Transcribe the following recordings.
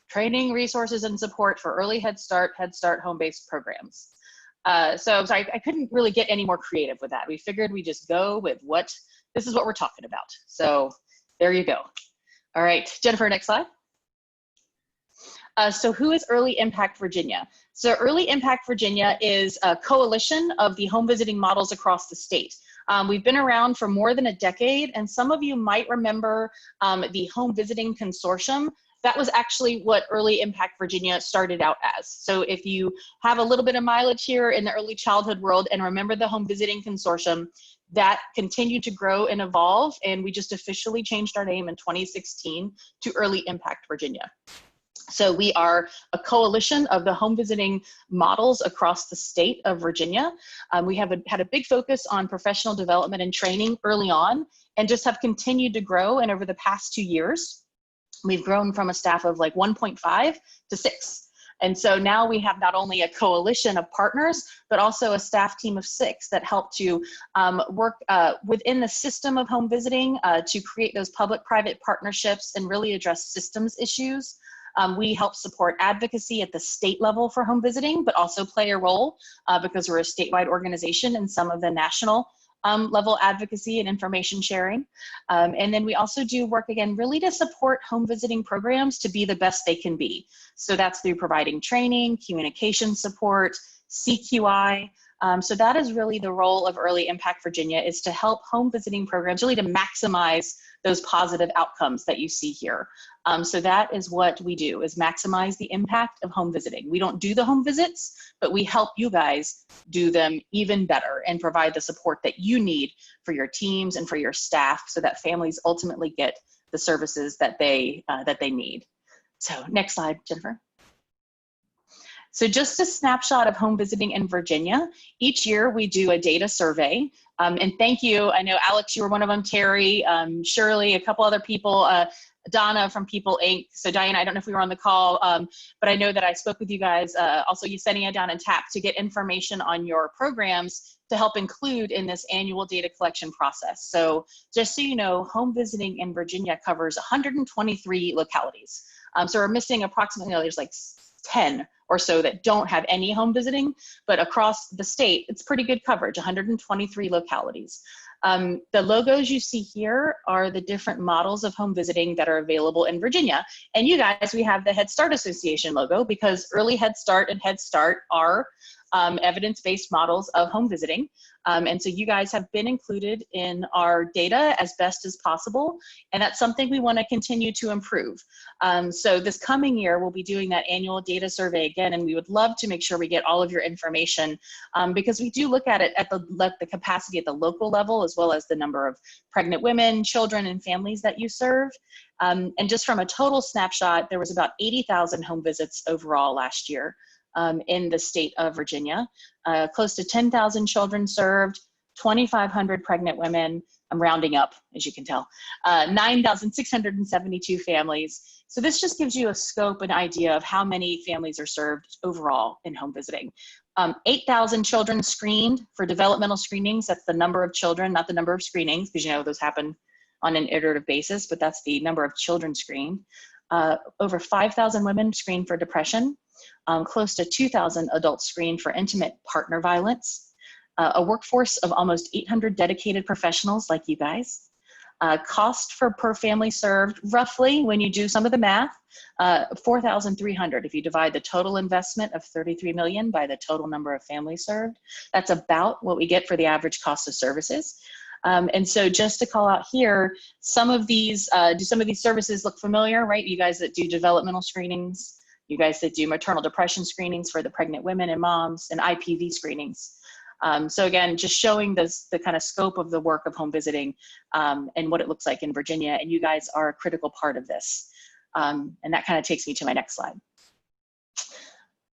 training, resources, and support for early Head Start home-based programs. So I'm sorry, I couldn't really get any more creative with that. We figured we just go with this is what we're talking about. So there you go. All right, Jennifer, next slide. So who is Early Impact Virginia? So Early Impact Virginia is a coalition of the home visiting models across the state. We've been around for more than a decade, and some of you might remember the Home Visiting Consortium. That was actually what Early Impact Virginia started out as. So if you have a little bit of mileage here in the early childhood world and remember the Home Visiting Consortium, that continued to grow and evolve, and we just officially changed our name in 2016 to Early Impact Virginia. So we are a coalition of the home visiting models across the state of Virginia. We have had a big focus on professional development and training early on, and just have continued to grow. And over the past 2 years, we've grown from a staff of like 1.5 to 6. And so now we have not only a coalition of partners, but also a staff team of 6 that help to work within the system of home visiting to create those public-private partnerships and really address systems issues. We help support advocacy at the state level for home visiting, but also play a role because we're a statewide organization in some of the national level advocacy and information sharing. And then we also do work, again, really to support home visiting programs to be the best they can be. So that's through providing training, communication support, CQI. So that is really the role of Early Impact Virginia, is to help home visiting programs really to maximize those positive outcomes that you see here. So that is what we do, is maximize the impact of home visiting. We don't do the home visits, but we help you guys do them even better and provide the support that you need for your teams and for your staff so that families ultimately get the services that they need. So next slide, Jennifer. So just a snapshot of home visiting in Virginia. Each year we do a data survey. And thank you, I know Alex, you were one of them, Terry, Shirley, a couple other people, Donna from People Inc. So Diane, I don't know if we were on the call, but I know that I spoke with you guys, also Yesenia down in TAP, to get information on your programs to help include in this annual data collection process. So just so you know, home visiting in Virginia covers 123 localities. So we're missing approximately, there's like 10 or so that don't have any home visiting, but across the state, it's pretty good coverage, 123 localities. The logos you see here are the different models of home visiting that are available in Virginia. And you guys, we have the Head Start Association logo because Early Head Start and Head Start are evidence-based models of home visiting. And so you guys have been included in our data as best as possible. And that's something we want to continue to improve. So this coming year, we'll be doing that annual data survey again, and we would love to make sure we get all of your information because we do look at it at the capacity at the local level, as well as the number of pregnant women, children, and families that you serve. And just from a total snapshot, there was about 80,000 home visits overall last year. In the state of Virginia, close to 10,000 children served, 2,500 pregnant women, I'm rounding up, as you can tell, 9,672 families. So this just gives you a scope and idea of how many families are served overall in home visiting. 8,000 children screened for developmental screenings. That's the number of children, not the number of screenings, because you know those happen on an iterative basis, but that's the number of children screened. Over 5,000 women screened for depression. Close to 2,000 adults screened for intimate partner violence, a workforce of almost 800 dedicated professionals like you guys. Cost per family served, roughly, when you do some of the math, 4,300. If you divide the total investment of 33 million by the total number of families served, that's about what we get for the average cost of services. And so just to call out here, some of these, do some of these services look familiar, right? You guys that do developmental screenings, you guys that do maternal depression screenings for the pregnant women and moms, and IPV screenings. So again, just showing the kind of scope of the work of home visiting and what it looks like in Virginia, and you guys are a critical part of this. And that kind of takes me to my next slide.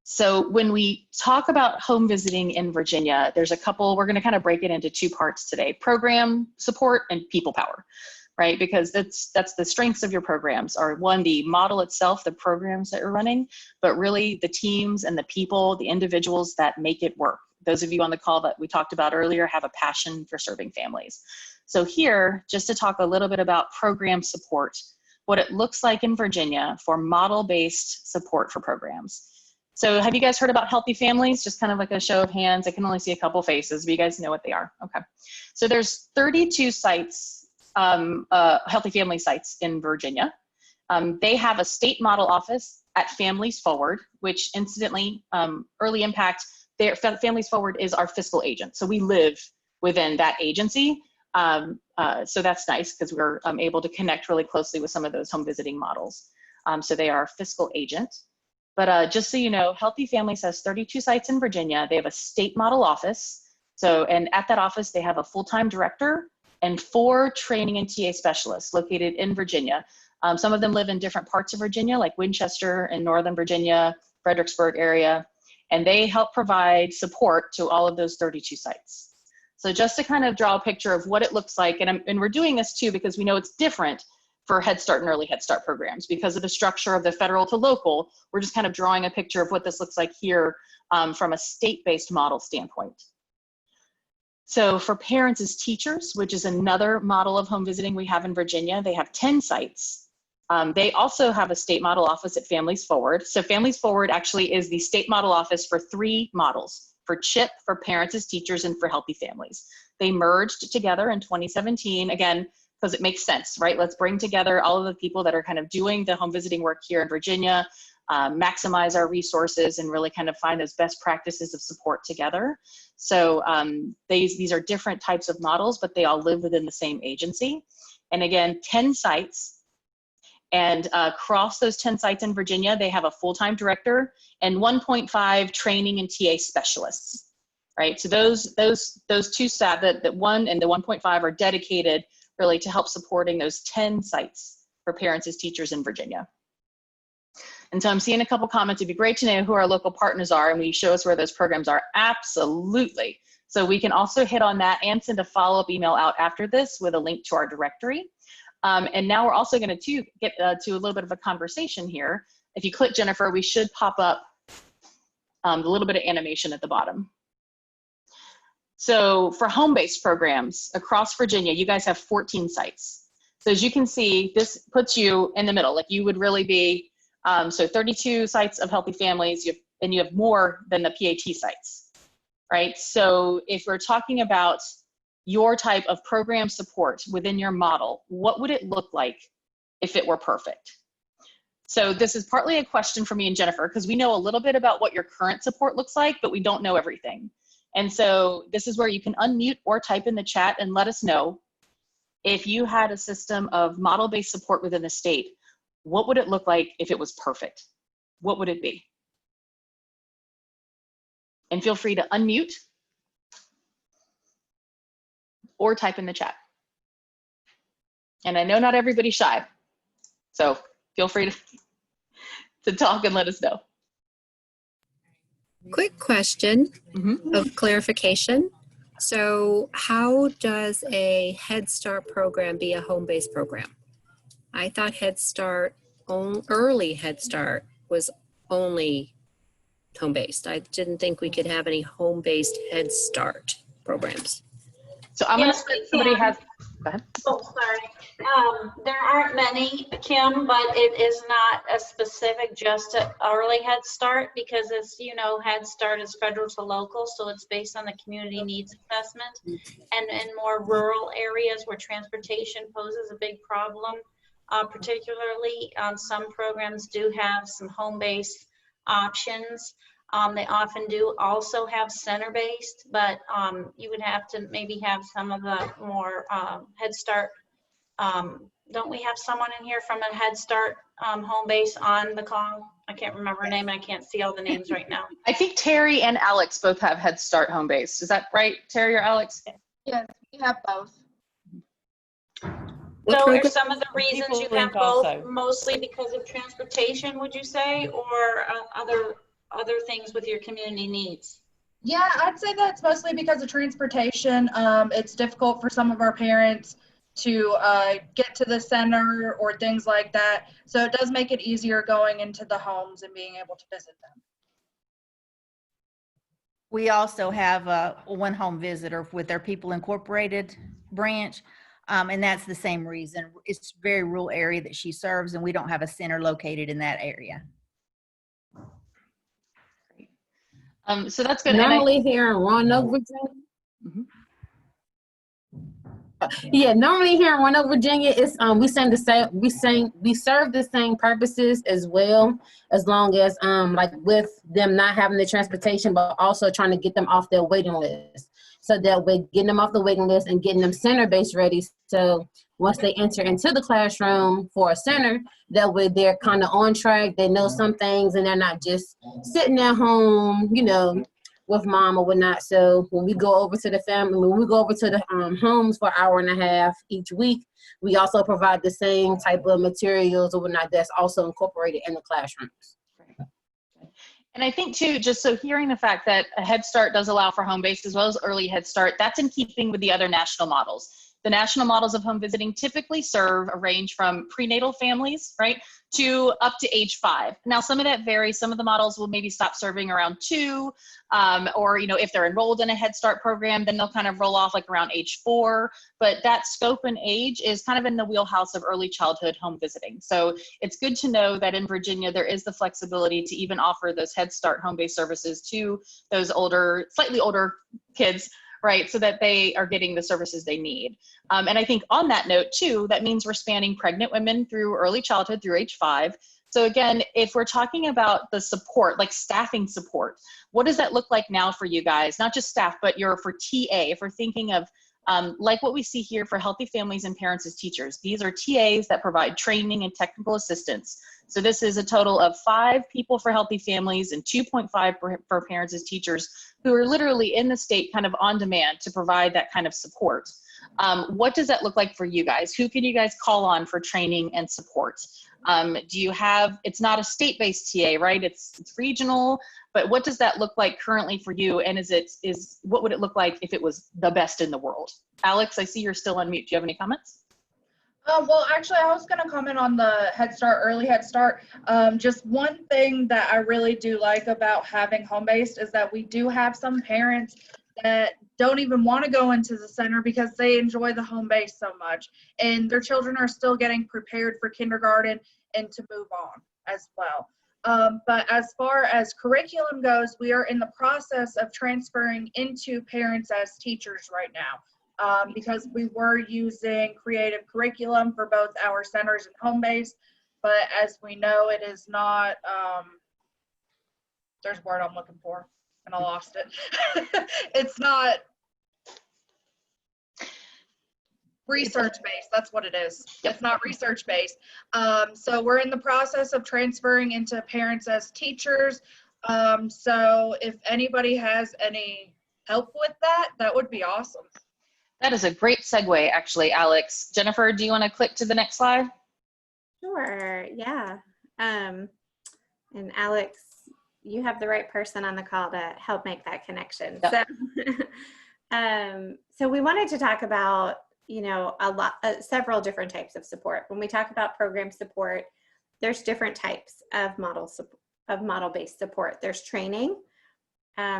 So when we talk about home visiting in Virginia, there's a couple, we're gonna kind of break it into 2 parts today: program support and people power. Right? Because that's the strengths of your programs are, one, the model itself, the programs that you're running, but really the teams and the people, the individuals that make it work. Those of you on the call that we talked about earlier have a passion for serving families. So here, just to talk a little bit about program support. what it looks like in Virginia for model-based support for programs. So have you guys heard about Healthy Families? Just kind of like a show of hands. I can only see a couple faces, but you guys know what they are. Okay. So there's 32 sites, Healthy Family sites in Virginia. They have a state model office at Families Forward, which incidentally, Early Impact, Families Forward is our fiscal agent. So we live within that agency. So that's nice because we're able to connect really closely with some of those home visiting models. So they are our fiscal agent. But just so you know, Healthy Families has 32 sites in Virginia. They have a state model office. So, and at that office, they have a full-time director and 4 training and TA specialists located in Virginia. Some of them live in different parts of Virginia, like Winchester and Northern Virginia, Fredericksburg area, and they help provide support to all of those 32 sites. So just to kind of draw a picture of what it looks like, and we're doing this too because we know it's different for Head Start and Early Head Start programs because of the structure of the federal to local. We're just kind of drawing a picture of what this looks like here from a state-based model standpoint. So for Parents as Teachers, which is another model of home visiting we have in Virginia, they have 10 sites. They also have a state model office at Families Forward. So Families Forward actually is the state model office for 3 models, for CHIP, for Parents as Teachers, and for Healthy Families. They merged together in 2017, again, because it makes sense, right? Let's bring together all of the people that are kind of doing the home visiting work here in Virginia, maximize our resources, and really kind of find those best practices of support together. So these are different types of models, but they all live within the same agency. And again, 10 sites. And across those 10 sites in Virginia, they have a full-time director and 1.5 training and TA specialists, right? So those 2 staff, the 1 and the 1.5 are dedicated really to help supporting those 10 sites for Parents as Teachers in Virginia. And so I'm seeing a couple comments. It'd be great to know who our local partners are, and will you show us where those programs are? Absolutely. So we can also hit on that and send a follow-up email out after this with a link to our directory. And now we're also going to get to a little bit of a conversation here. If you click Jennifer, we should pop up a little bit of animation at the bottom. So for home-based programs across Virginia, you guys have 14 sites. So as you can see, this puts you in the middle. Like you would really be, so 32 sites of Healthy Families, and you have more than the PAT sites, right? So if we're talking about your type of program support within your model, what would it look like if it were perfect? So this is partly a question for me and Jennifer, because we know a little bit about what your current support looks like, but we don't know everything. And so this is where you can unmute or type in the chat and let us know if you had a system of model-based support within the state, what would it look like if it was perfect? What would it be? And feel free to unmute or type in the chat. And I know not everybody's shy, so feel free to talk and let us know. Quick question of clarification. So how does a Head Start program be a home-based program? I thought Head Start, early Head Start was only home-based. I didn't think we could have any home-based Head Start programs. So I'm Yes, going to, somebody has, go ahead. Oh, sorry. There aren't many, Kim, but it is not a specific just to early Head Start because, as you know, Head Start is federal to local, so it's based on the community needs assessment. And in more rural areas where transportation poses a big problem, particularly some programs do have some home-based options. They often do also have center-based, but you would have to maybe have some of the more Head Start. Don't we have someone in here from a Head Start home base on the call? I can't remember her name and I can't see all the names right now. I think Terry and Alex both have Head Start home base. Is that right, Terry or Alex? Yes, we have both. So are some of the reasons you have both mostly because of transportation, would you say, or other things with your community needs? Yeah, I'd say that's mostly because of transportation. It's difficult for some of our parents to get to the center or things like that. So it does make it easier going into the homes and being able to visit them. We also have one home visitor with their People Incorporated branch. And that's the same reason. It's a very rural area that she serves, and we don't have a center located in that area. So that's good. And I- Normally here in Roanoke, Virginia. Mhm. Yeah, normally here in Roanoke, Virginia, it's we serve the same purposes as well, as long as like with them not having the transportation, but also trying to get them off their waiting list. So that way, getting them off the waiting list and getting them center-based ready. So once they enter into the classroom for a center, that way they're kind of on track. They know some things, and they're not just sitting at home, you know, with mom or whatnot. So when we go over to the family, when we go over to the homes for an hour and a half each week, we also provide the same type of materials or whatnot that's also incorporated in the classrooms. And I think too, just so hearing the fact that a Head Start does allow for home-based as well as early Head Start, that's in keeping with the other national models. The national models of home visiting typically serve a range from prenatal families, right, to up to age 5. Now, some of that varies. Some of the models will maybe stop serving around 2, or, you know, if they're enrolled in a Head Start program, then they'll kind of roll off like around age 4. But that scope and age is kind of in the wheelhouse of early childhood home visiting. So it's good to know that in Virginia, there is the flexibility to even offer those Head Start home-based services to those older, slightly older kids, right, so that they are getting the services they need. And I think on that note too, that means we're spanning pregnant women through early childhood through age 5. So again, if we're talking about the support, like staffing support, what does that look like now for you guys? Not just staff, but for TA, if we're thinking of like what we see here for Healthy Families and Parents as Teachers. These are TAs that provide training and technical assistance. So this is a total of 5 people for Healthy Families and 2.5 for Parents as Teachers, who are literally in the state kind of on demand to provide that kind of support. What does that look like for you guys? Who can you guys call on for training and support? Do you have, it's not a state-based TA, right? It's regional, but what does that look like currently for you? And what would it look like if it was the best in the world? Alex, I see you're still on mute. Do you have any comments? Well, actually, I was going to comment on the Head Start, early Head Start. Just one thing that I really do like about having home-based is that we do have some parents that don't even want to go into the center because they enjoy the home-based so much, and their children are still getting prepared for kindergarten and to move on as well. But as far as curriculum goes, we are in the process of transferring into Parents as Teachers right now. Because we were using creative curriculum for both our centers and home-based, but as we know, it is not, there's a word I'm looking for, and I lost it. It's not research-based, that's what it is. It's not research-based. So we're in the process of transferring into Parents as Teachers. So if anybody has any help with that, that would be awesome. That is a great segue, actually, Alex. Jennifer, do you want to click to the next slide? Sure, yeah. And Alex, you have the right person on the call to help make that connection. Yep. So we wanted to talk about, you know, several different types of support. When we talk about program support, there's different types of model-based support. There's training.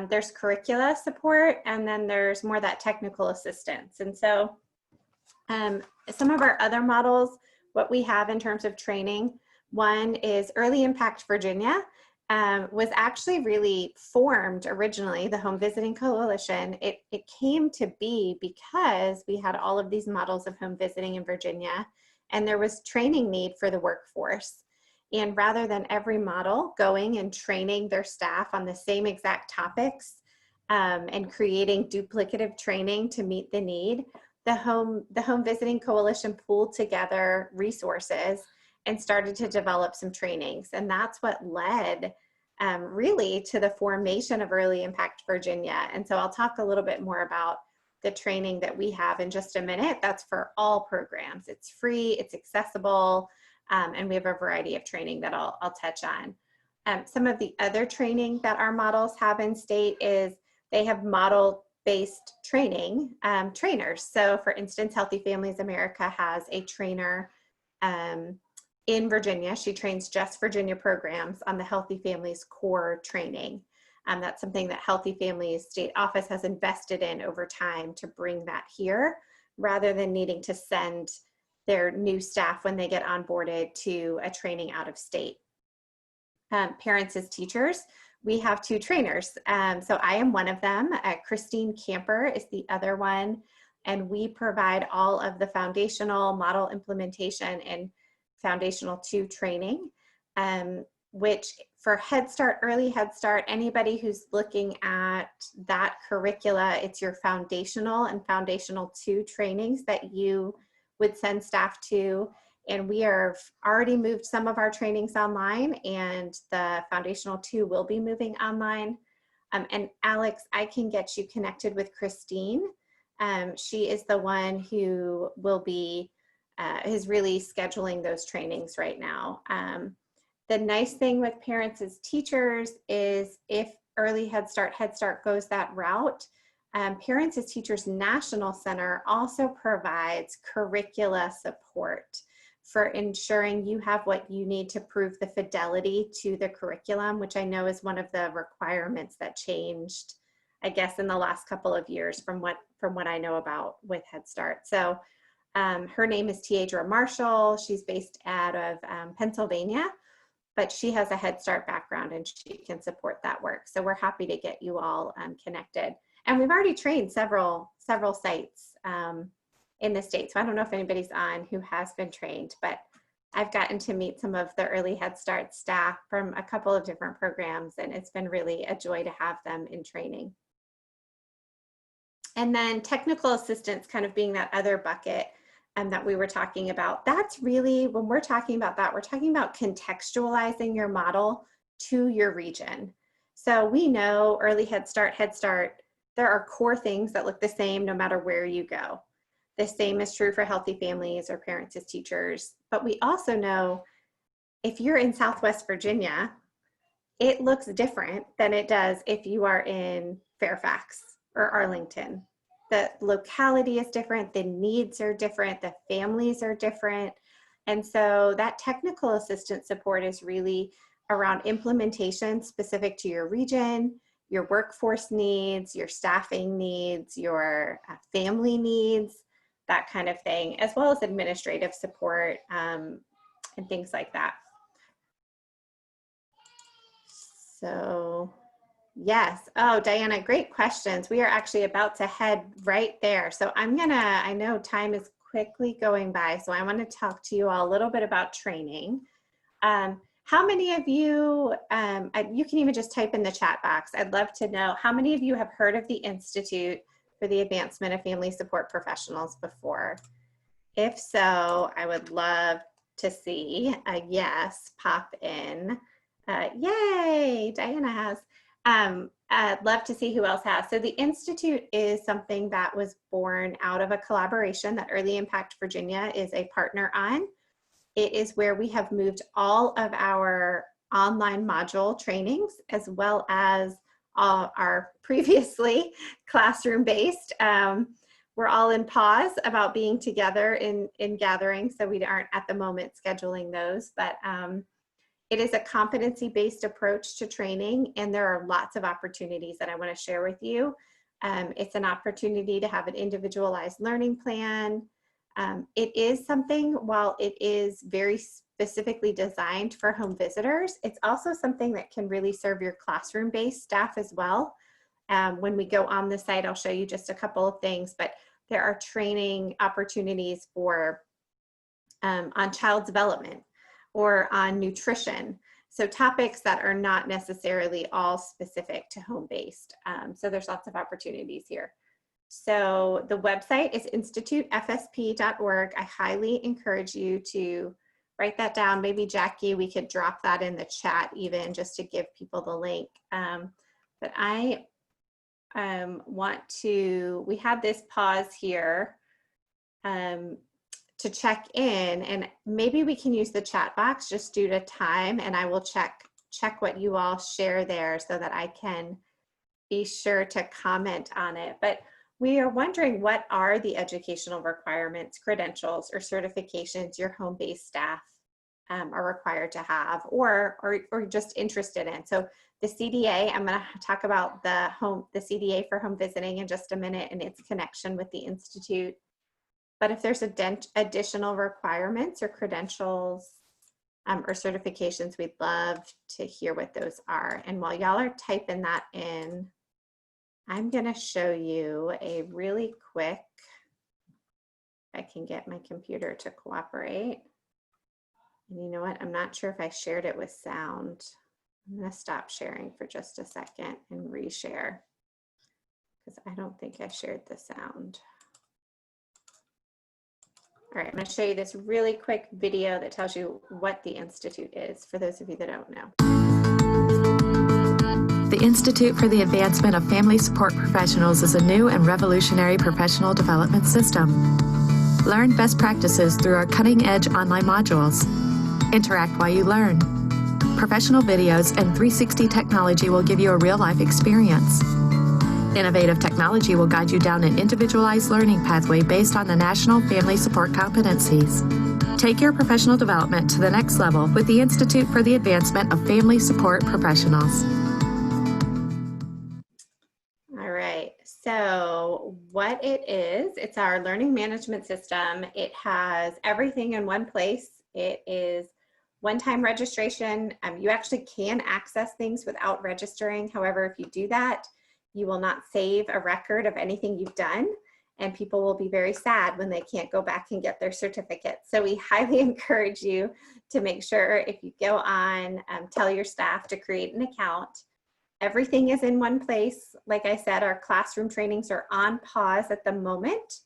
There's curricula support, and then there's more that technical assistance. And so some of our other models, what we have in terms of training, one is Early Impact Virginia, was actually really formed originally, the Home Visiting Coalition. It came to be because we had all of these models of home visiting in Virginia, and there was training need for the workforce. And rather than every model going and training their staff on the same exact topics and creating duplicative training to meet the need, the Home Visiting Coalition pooled together resources and started to develop some trainings. And that's what led really to the formation of Early Impact Virginia. And so I'll talk a little bit more about the training that we have in just a minute. That's for all programs. It's free, it's accessible. And we have a variety of training that I'll touch on. Some of the other training that our models have in state is they have model-based training trainers. So for instance, Healthy Families America has a trainer in Virginia. She trains just Virginia programs on the Healthy Families core training. That's something that Healthy Families State Office has invested in over time to bring that here. rather than needing to send their new staff when they get onboarded to a training out of state. Parents as teachers, we have 2 trainers. So I am one of them. Christine Camper is the other one. And we provide all of the foundational model implementation and foundational 2 training, which for Head Start, Early Head Start, anybody who's looking at that curricula, it's your foundational and foundational 2 trainings that you would send staff to. And we are already moved some of our trainings online, and the foundational 2 will be moving online. And Alex, I can get you connected with Christine. She is the one who will be, is really scheduling those trainings right now. The nice thing with parents as teachers is if Early Head Start goes that route, Parents as Teachers National Center also provides curricula support for ensuring you have what you need to prove the fidelity to the curriculum, which I know is one of the requirements that changed, I guess, in the last couple of years from what I know about with Head Start. So her name is Tiadra Marshall. She's based out of Pennsylvania, but she has a Head Start background and she can support that work. So we're happy to get you all connected. And we've already trained several sites in the state. So I don't know if anybody's on who has been trained, but I've gotten to meet some of the Early Head Start staff from a couple of different programs, and it's been really a joy to have them in training. And then technical assistance kind of being that other bucket that we were talking about. That's really, when we're talking about that, we're talking about contextualizing your model to your region. So we know Early Head Start, there are core things that look the same no matter where you go. The same is true for Healthy Families or Parents as Teachers. But we also know if you're in Southwest Virginia, it looks different than it does if you are in Fairfax or Arlington. The locality is different, the needs are different, the families are different. And so that technical assistance support is really around implementation specific to your region, your workforce needs, your staffing needs, your family needs, that kind of thing, as well as administrative support and things like that. So yes, oh, Diana, great questions. We are actually about to head right there. So I know time is quickly going by, so I want to talk to you all a little bit about training. How many of you, you can even just type in the chat box. I'd love to know how many of you have heard of the Institute for the Advancement of Family Support Professionals before? If so, I would love to see a yes pop in. Yay, Diana has. I'd love to see who else has. So the Institute is something that was born out of a collaboration that Early Impact Virginia is a partner on. It is where we have moved all of our online module trainings as well as our previously classroom-based. We're all in pause about being together in gatherings, so we aren't at the moment scheduling those, but it is a competency-based approach to training, and there are lots of opportunities that I want to share with you. It's an opportunity to have an individualized learning plan. It is something, while it is very specifically designed for home visitors, it's also something that can really serve your classroom-based staff as well. When we go on the site, I'll show you just a couple of things, but there are training opportunities for on child development or on nutrition. So topics that are not necessarily all specific to home-based. So there's lots of opportunities here. So the website is institutefsp.org. I highly encourage you to write that down. Maybe Jackie, we could drop that in the chat even just to give people the link. But I we had this pause here to check in, and maybe we can use the chat box just due to time, and I will check what you all share there so that I can be sure to comment on it. But we are wondering, what are the educational requirements, credentials, or certifications your home-based staff are required to have or just interested in? So the CDA, I'm going to talk about the CDA for home visiting in just a minute and its connection with the Institute. But if there's additional requirements or credentials or certifications, we'd love to hear what those are. And while y'all are typing that in, I'm going to show you a really quick, if I can get my computer to cooperate. And you know what? I'm not sure if I shared it with sound. I'm going to stop sharing for just a second and reshare because I don't think I shared the sound. All right, I'm going to show you this really quick video that tells you what the Institute is for those of you that don't know. The Institute for the Advancement of Family Support Professionals is a new and revolutionary professional development system. Learn best practices through our cutting-edge online modules. Interact while you learn. Professional videos and 360 technology will give you a real-life experience. Innovative technology will guide you down an individualized learning pathway based on the National Family Support Competencies. Take your professional development to the next level with the Institute for the Advancement of Family Support Professionals. All right, so what it is, it's our learning management system. It has everything in one place. It is one-time registration. You actually can access things without registering. However, if you do that, you will not save a record of anything you've done, and people will be very sad when they can't go back and get their certificate. So we highly encourage you to make sure if you go on, tell your staff to create an account. Everything is in one place. Like I said, our classroom trainings are on pause at the moment,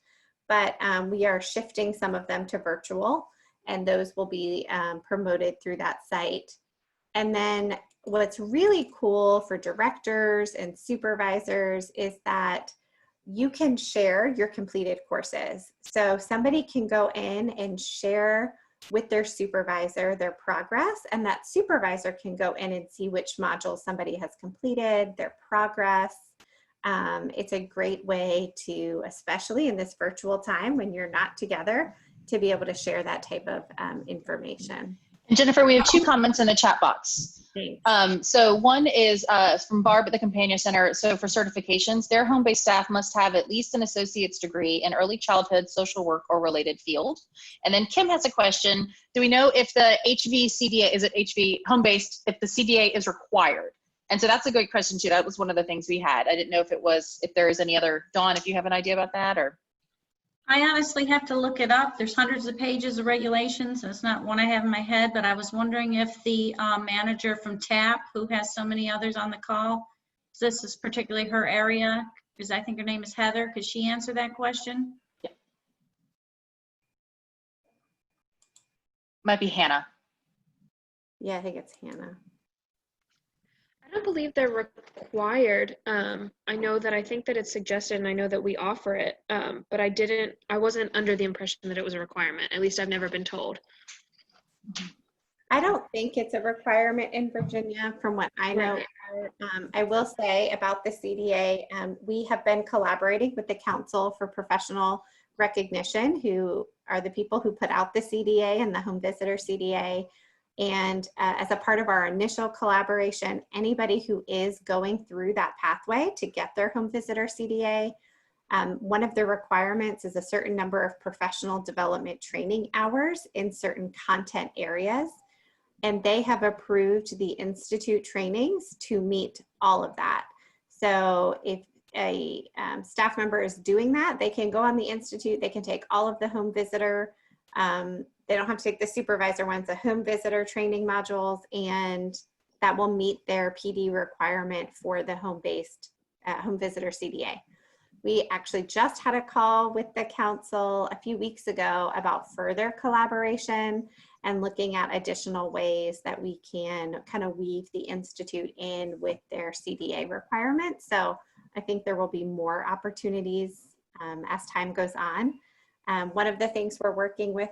but we are shifting some of them to virtual, and those will be promoted through that site. And then what's really cool for directors and supervisors is that you can share your completed courses. So somebody can go in and share with their supervisor their progress, and that supervisor can go in and see which modules somebody has completed, their progress. It's a great way to, especially in this virtual time when you're not together, to be able to share that type of information. And Jennifer, we have 2 comments in the chat box. So one is from Barb at the Companion Center. So for certifications, their home-based staff must have at least an associate's degree in early childhood, social work, or related field. And then Kim has a question. Do we know if the HV-CDA, is it HV home-based, if the CDA is required? And so that's a good question too. That was one of the things we had. I didn't know if there is any other, Dawn, if you have an idea about that, or? I honestly have to look it up. There's hundreds of pages of regulations, and it's not one I have in my head, but I was wondering if the manager from TAP, who has so many others on the call, this is particularly her area, because I think her name is Heather. Could she answer that question? Yeah. Might be Hannah. Yeah, I think it's Hannah. I don't believe they're required. I know that I think that it's suggested, and I know that we offer it, but I wasn't under the impression that it was a requirement. At least I've never been told. I don't think it's a requirement in Virginia from what I know. I will say about the CDA, we have been collaborating with the Council for Professional Recognition, who are the people who put out the CDA and the Home Visitor CDA. And as a part of our initial collaboration, anybody who is going through that pathway to get their Home Visitor CDA, one of the requirements is a certain number of professional development training hours in certain content areas. And they have approved the Institute trainings to meet all of that. So if a staff member is doing that, they can go on the Institute, they can take all of the Home Visitor, they don't have to take the supervisor ones, the Home Visitor training modules, and that will meet their PD requirement for the home-based Home Visitor CDA. We actually just had a call with the council a few weeks ago about further collaboration and looking at additional ways that we can kind of weave the Institute in with their CDA requirements. So I think there will be more opportunities as time goes on. One of the things we're working with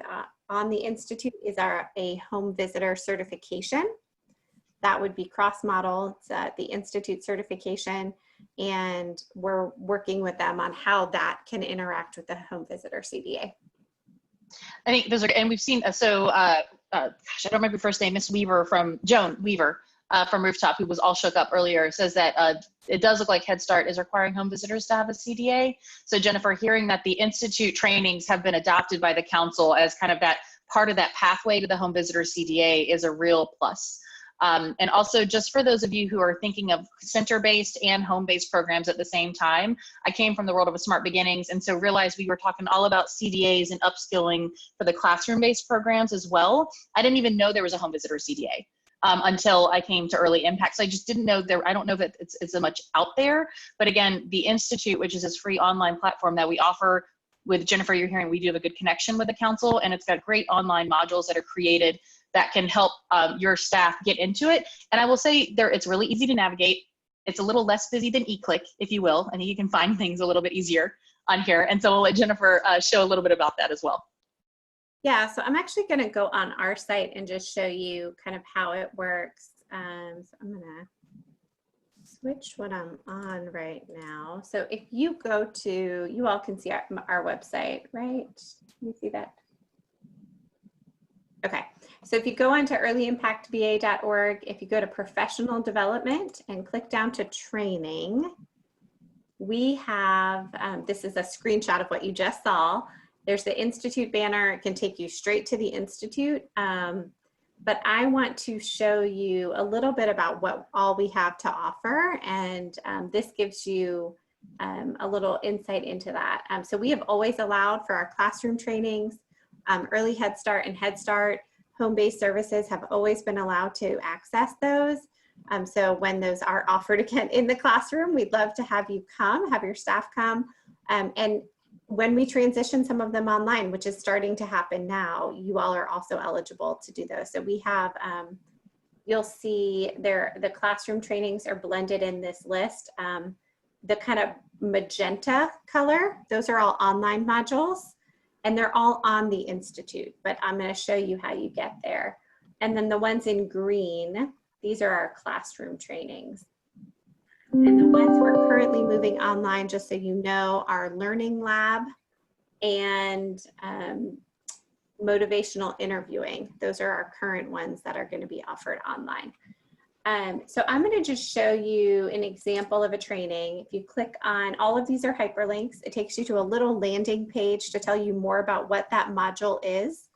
on the Institute is a home visitor certification. That would be cross-model. It's the Institute certification, and we're working with them on how that can interact with the Home Visitor CDA. I think those are, and we've seen, gosh, I don't remember your first name, Miss Weaver from Joan Weaver. from Rooftop, who was all shook up earlier, says that it does look like Head Start is requiring home visitors to have a CDA. So Jennifer, hearing that the Institute trainings have been adopted by the council as kind of that part of that pathway to the home visitor CDA is a real plus. And also, just for those of you who are thinking of center-based and home-based programs at the same time, I came from the world of Smart Beginnings, and so realized we were talking all about CDAs and upskilling for the classroom-based programs as well. I didn't even know there was a home visitor CDA until I came to Early Impact. So I just didn't know there, I don't know that it's so much out there, but again, the Institute, which is this free online platform that we offer with Jennifer, you're hearing we do have a good connection with the council, and it's got great online modules that are created that can help your staff get into it. And I will say it's really easy to navigate. It's a little less busy than eClick, if you will. I think you can find things a little bit easier on here. And so we'll let Jennifer show a little bit about that as well. Yeah, so I'm actually going to go on our site and just show you kind of how it works. So I'm going to switch what I'm on right now. So if you go to, you all can see our website, right? Can you see that? Okay, so if you go onto earlyimpactva.org, if you go to professional development and click down to training, we have, this is a screenshot of what you just saw. There's the Institute banner. It can take you straight to the Institute. But I want to show you a little bit about what all we have to offer. And this gives you a little insight into that. So we have always allowed for our classroom trainings, Early Head Start and Head Start, home-based services have always been allowed to access those. So when those are offered again in the classroom, we'd love to have you come, have your staff come. And when we transition some of them online, which is starting to happen now, you all are also eligible to do those. So we have, you'll see the classroom trainings are blended in this list. The kind of magenta color, those are all online modules, and they're all on the Institute, but I'm going to show you how you get there. And then the ones in green, these are our classroom trainings. And the ones we're currently moving online, just so you know, are Learning Lab and motivational interviewing. Those are our current ones that are going to be offered online. So I'm going to just show you an example of a training. If you click on, all of these are hyperlinks. It takes you to a little landing page to tell you more about what that module is.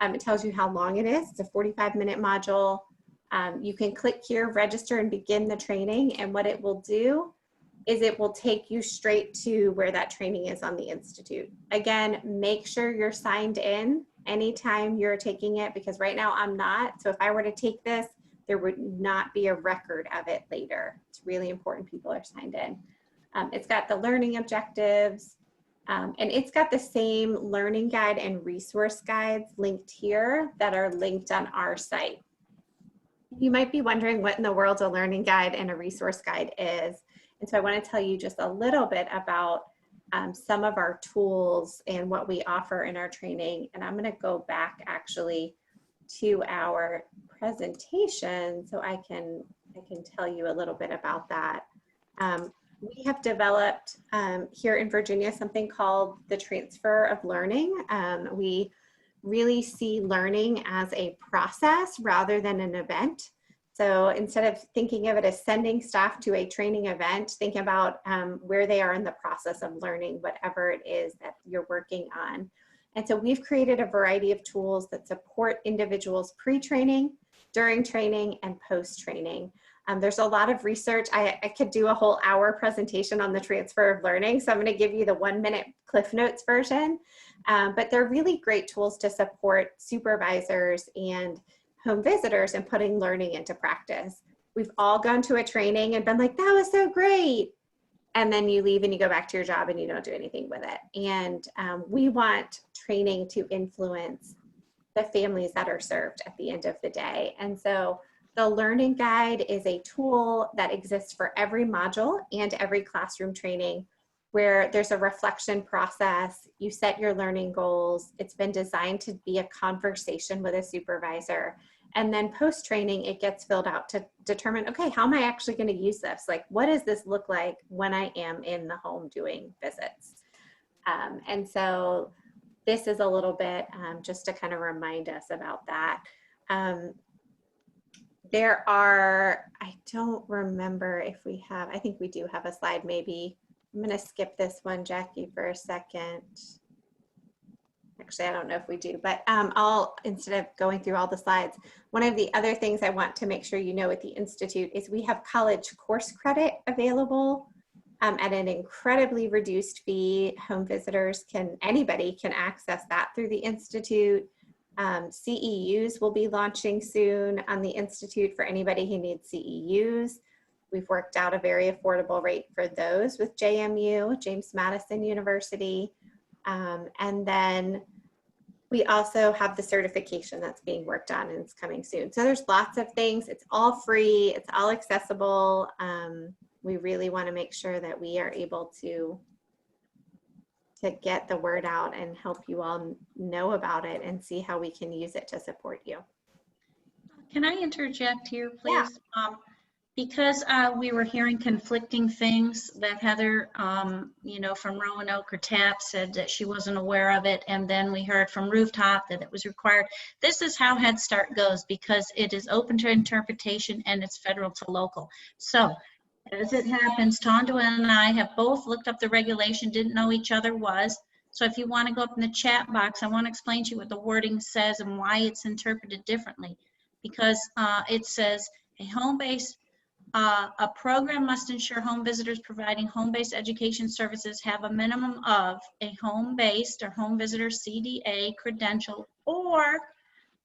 It tells you how long it is. It's a 45-minute module. You can click here, register and begin the training. And what it will do is it will take you straight to where that training is on the Institute. Again, make sure you're signed in anytime you're taking it, because right now I'm not. So if I were to take this, there would not be a record of it later. It's really important people are signed in. It's got the learning objectives, and it's got the same learning guide and resource guides linked here that are linked on our site. You might be wondering what in the world a learning guide and a resource guide is. And so I want to tell you just a little bit about some of our tools and what we offer in our training. And I'm going to go back actually to our presentation so I can tell you a little bit about that. We have developed here in Virginia something called the transfer of learning. We really see learning as a process rather than an event. So instead of thinking of it as sending staff to a training event, think about where they are in the process of learning whatever it is that you're working on. And so we've created a variety of tools that support individuals pre-training, during training, and post-training. There's a lot of research. I could do a whole hour presentation on the transfer of learning, so I'm going to give you the 1-minute Cliff Notes version. But they're really great tools to support supervisors and home visitors in putting learning into practice. We've all gone to a training and been like, that was so great. And then you leave and you go back to your job and you don't do anything with it. And we want training to influence the families that are served at the end of the day. And so the learning guide is a tool that exists for every module and every classroom training, where there's a reflection process. You set your learning goals. It's been designed to be a conversation with a supervisor. And then post-training, it gets filled out to determine, okay, how am I actually going to use this? Like, what does this look like when I am in the home doing visits? And so this is a little bit just to kind of remind us about that. There are, I don't remember if we have, I think we do have a slide maybe. I'm going to skip this one, Jackie, for a second. Actually, I don't know if we do, but instead of going through all the slides, one of the other things I want to make sure you know at the Institute is we have college course credit available at an incredibly reduced fee. Home visitors anybody can access that through the Institute. CEUs will be launching soon on the Institute for anybody who needs CEUs. We've worked out a very affordable rate for those with JMU, James Madison University. And then we also have the certification that's being worked on and it's coming soon. So there's lots of things. It's all free. It's all accessible. We really want to make sure that we are able to get the word out and help you all know about it and see how we can use it to support you. Can I interject here, please? Yeah. Because we were hearing conflicting things that Heather, from Roanoke or TAP said that she wasn't aware of it. And then we heard from Rooftop that it was required. This is how Head Start goes because it is open to interpretation and it's federal to local. So as it happens, Tonda and I have both looked up the regulation, didn't know each other was. So if you want to go up in the chat box, I want to explain to you what the wording says and why it's interpreted differently. Because it says a home-based a program must ensure home visitors providing home-based education services have a minimum of a home-based or home visitor CDA credential or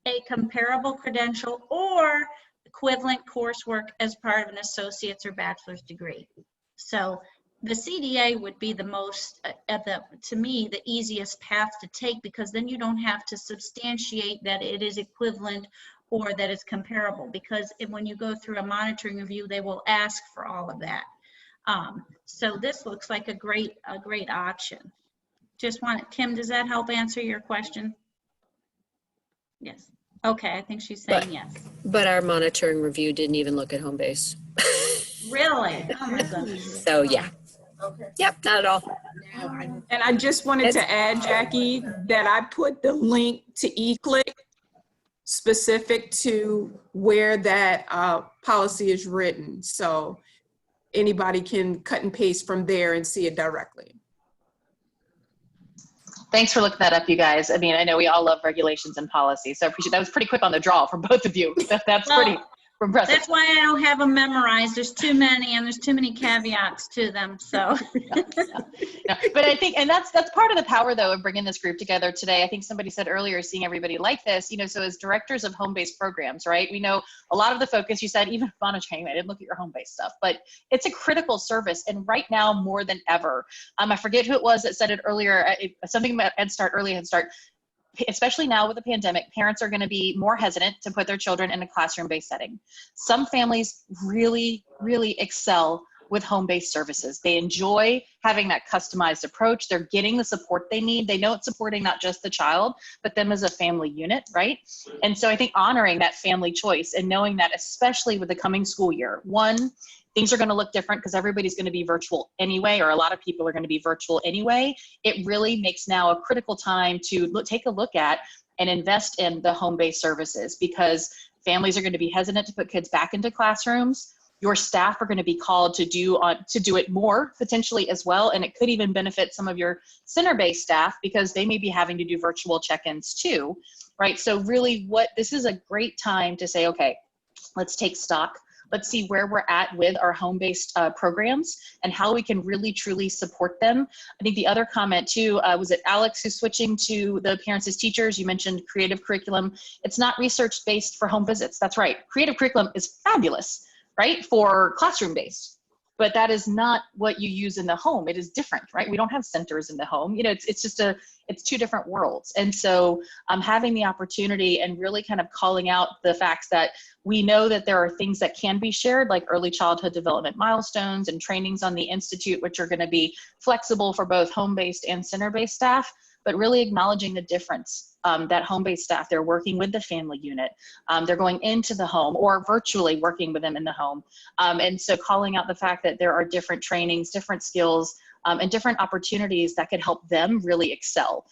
a comparable credential or equivalent coursework as part of an associate's or bachelor's degree. So the CDA would be the most, to me, the easiest path to take because then you don't have to substantiate that it is equivalent or that it's comparable because when you go through a monitoring review, they will ask for all of that. So this looks like a great option. Kim, does that help answer your question? Yes. Okay, I think she's saying yes. But our monitoring review didn't even look at home base. Really? Oh my goodness. So yeah. Okay. Yep, not at all. And I just wanted to add, Jackie, that I put the link to eClick specific to where that policy is written. So anybody can cut and paste from there and see it directly. Thanks for looking that up, you guys. I mean, I know we all love regulations and policy, so I appreciate that. Was pretty quick on the draw for both of you. That's pretty impressive. That's why I don't have them memorized. There's too many, and there's too many caveats to them. So, but I think, and that's part of the power, though, of bringing this group together today. I think somebody said earlier, seeing everybody like this, so as directors of home-based programs, right? We know a lot of the focus. You said even monitoring. I didn't look at your home-based stuff, but it's a critical service, and right now more than ever. I forget who it was that said it earlier. Something about Head Start, early Head Start. Especially now with the pandemic, parents are going to be more hesitant to put their children in a classroom-based setting. Some families really, really excel with home-based services. They enjoy having that customized approach. They're getting the support they need. They know it's supporting not just the child, but them as a family unit, right? And so I think honoring that family choice and knowing that, especially with the coming school year, things are going to look different because everybody's going to be virtual anyway, or a lot of people are going to be virtual anyway. It really makes now a critical time to take a look at and invest in the home-based services because families are going to be hesitant to put kids back into classrooms. Your staff are going to be called to do it more potentially as well. And it could even benefit some of your center-based staff because they may be having to do virtual check-ins too, right? So really this is a great time to say, okay, let's take stock. Let's see where we're at with our home-based programs and how we can really, truly support them. I think the other comment too, was it Alex who's switching to the parents as teachers? You mentioned creative curriculum. It's not research-based for home visits. That's right. Creative curriculum is fabulous, right, for classroom-based. But that is not what you use in the home. It is different, right? We don't have centers in the home. It's two different worlds. And so having the opportunity and really kind of calling out the facts that we know that there are things that can be shared, like early childhood development milestones and trainings on the Institute, which are going to be flexible for both home-based and center-based staff, but really acknowledging the difference that home-based staff, they're working with the family unit. They're going into the home or virtually working with them in the home. And so calling out the fact that there are different trainings, different skills, and different opportunities that could help them really excel.